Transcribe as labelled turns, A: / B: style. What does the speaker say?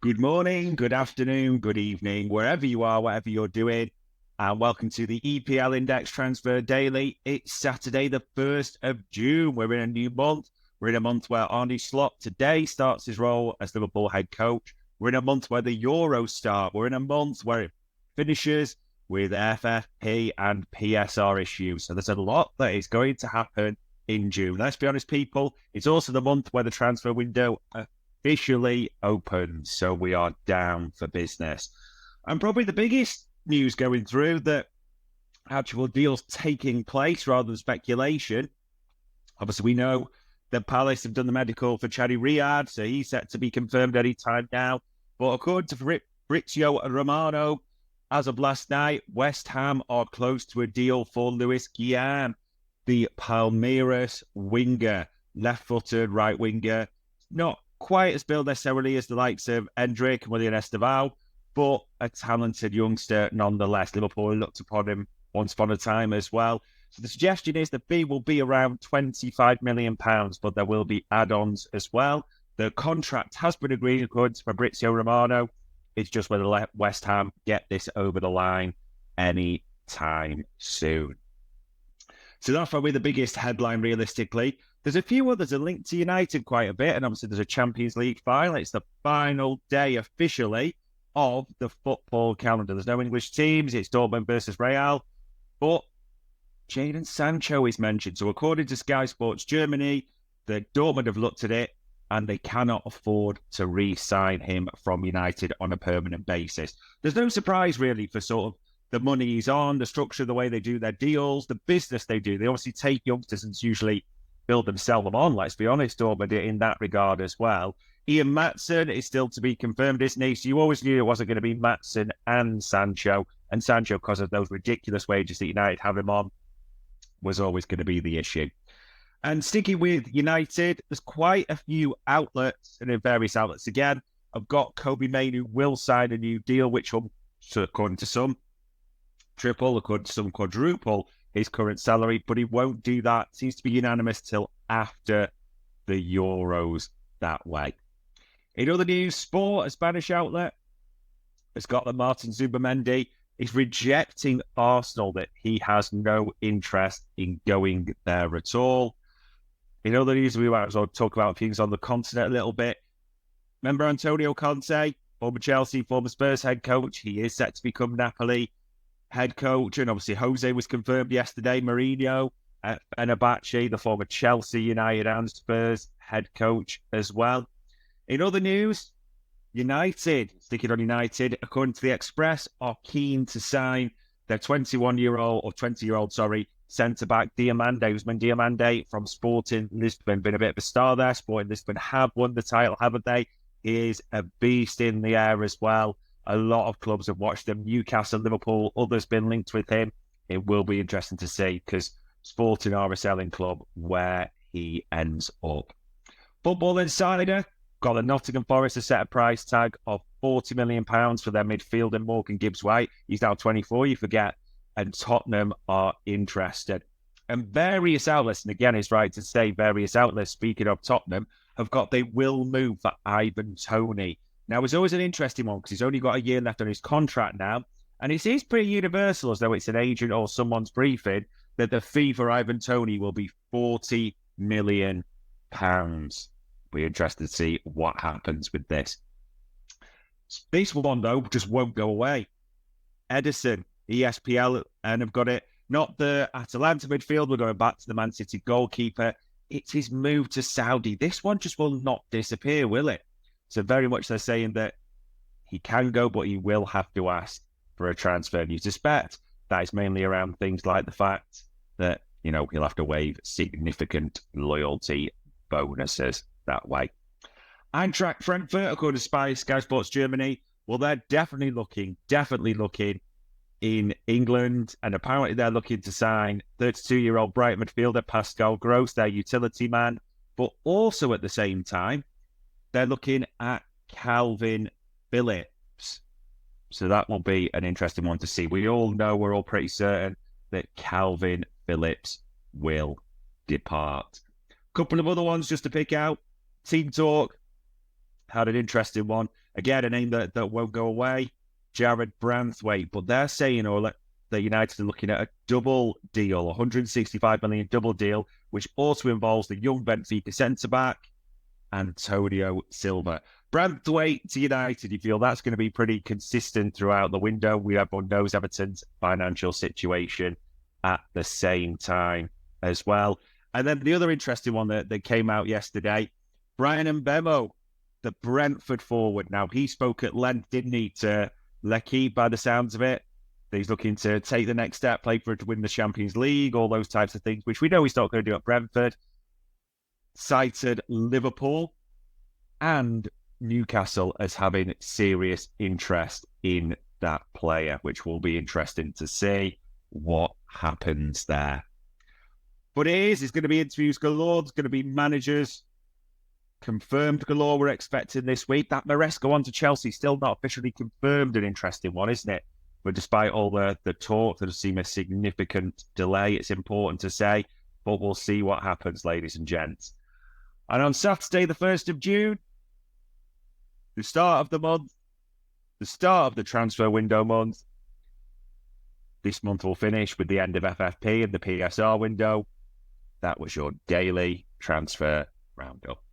A: Good morning, good afternoon, good evening, wherever you are, whatever you're doing, and welcome to the EPL Index Transfer Daily. It's Saturday, the 1st of June. We're in a new month. We're in a month where Arne Slot today starts his role as Liverpool head coach. We're in a month where the Euros start. We're in a month where it finishes with FFP and PSR issues. So there's a lot that is going to happen in June. Let's be honest, people. It's also the month where the transfer window officially open, so we are down for business. And probably the biggest news going through that actual deals taking place rather than speculation. Obviously, we know that Palace have done the medical for Chadi Riyad, so he's set to be confirmed any time now. But according to Fabrizio Romano, as of last night, West Ham are close to a deal for Luis Guillen, the Palmeiras winger, left-footed right winger. Not quite as built necessarily as the likes of Endrick and William Esteval, but a talented youngster nonetheless. Liverpool looked upon him once upon a time as well. So the suggestion is the fee will be around £25 million, but there will be add-ons as well. The contract has been agreed according to Fabrizio Romano. It's just whether West Ham get this over the line any time soon. So that's probably the biggest headline realistically. There's a few others that are linked to United quite a bit, and obviously there's a Champions League final. It's the final day officially of the football calendar. There's no English teams. It's Dortmund versus Real, but Jadon Sancho is mentioned. So according to Sky Sports Germany, the Dortmund have looked at it and they cannot afford to re-sign him from United on a permanent basis. There's no surprise really for sort of the money he's on, the structure, the way they do their deals, the business they do. They obviously take youngsters and usually build them, sell them on, let's be honest, Dortmund in that regard as well. Ian Maatsen is still to be confirmed, isn't he? So you always knew it wasn't going to be Maatsen and Sancho because of those ridiculous wages that United have him on, was always going to be the issue. And sticking with United, there's quite a few outlets, and in various outlets again, I've got Kobe Mainoo will sign a new deal, which will, according to some, triple, according to some, quadruple his current salary, but he won't do that. Seems to be unanimous till after the Euros that way. In other news, Sport, a Spanish outlet, has got that Martin Zubimendi is rejecting Arsenal, that he has no interest in going there at all. In other news, we might as well talk about things on the continent a little bit. Remember Antonio Conte, former Chelsea, former Spurs head coach? He is set to become Napoli head coach, and obviously Jose was confirmed yesterday. Mourinho, Fenerbahce, the former Chelsea, United and Spurs head coach as well. In other news, United, sticking on United, according to the Express, are keen to sign their 20-year-old, centre-back Diamande, Usman Diamande from Sporting Lisbon. Been a bit of a star there. Sporting Lisbon have won the title, haven't they? He is a beast in the air as well. A lot of clubs have watched him. Newcastle, Liverpool, others been linked with him. It will be interesting to see because Sporting are a selling club where he ends up. Football Insider got the Nottingham Forest to set a price tag of £40 million for their midfielder Morgan Gibbs-White. He's now 24, you forget. And Tottenham are interested. And various outlets, and again, it's right to say various outlets, speaking of Tottenham, have got they will move for Ivan Toney. Now, it's always an interesting one because he's only got a year left on his contract now. And it is pretty universal, as though it's an agent or someone's briefing, that the fee for Ivan Toney will be £40 million. We're interested to see what happens with this. This one, though, just won't go away. Edison, ESPL, and have got it. Not the Atalanta midfield. We're going back to the Man City goalkeeper. It's his move to Saudi. This one just will not disappear, will it? So very much they're saying that he can go, but he will have to ask for a transfer. And you suspect that is mainly around things like the fact that, he'll have to waive significant loyalty bonuses that way. Eintracht Frankfurt, according to Sky Sports Germany, well, they're definitely looking in England, and apparently they're looking to sign 32-year-old Brighton midfielder Pascal Gross, their utility man, but also at the same time, they're looking at Calvin Phillips. So that will be an interesting one to see. We're all pretty certain that Calvin Phillips will depart. Couple of other ones just to pick out. Team Talk had an interesting one. Again, a name that won't go away, Jared Branthwaite. But they're saying that United are looking at a double deal, 165 million double deal, which also involves the young Benfica centre-back, Antonio Silva. Branthwaite to United, you feel that's going to be pretty consistent throughout the window? Everyone knows Everton's financial situation at the same time as well. And then the other interesting one that came out yesterday, Brian Mbemo, the Brentford forward. Now, he spoke at length, didn't he, to L'Equipe by the sounds of it. He's looking to take the next step, play for it to win the Champions League, all those types of things, which we know he's not going to do at Brentford. Cited Liverpool and Newcastle as having serious interest in that player, which will be interesting to see what happens there. But it's going to be interviews galore. There's going to be managers confirmed galore we're expecting this week. That Maresca one to Chelsea, still not officially confirmed, an interesting one, isn't it? But despite all the talk, there seems a significant delay. It's important to say, but we'll see what happens, ladies and gents. And on Saturday, the 1st of June, the start of the month, the start of the transfer window month. This month will finish with the end of FFP and the PSR window. That was your daily transfer roundup.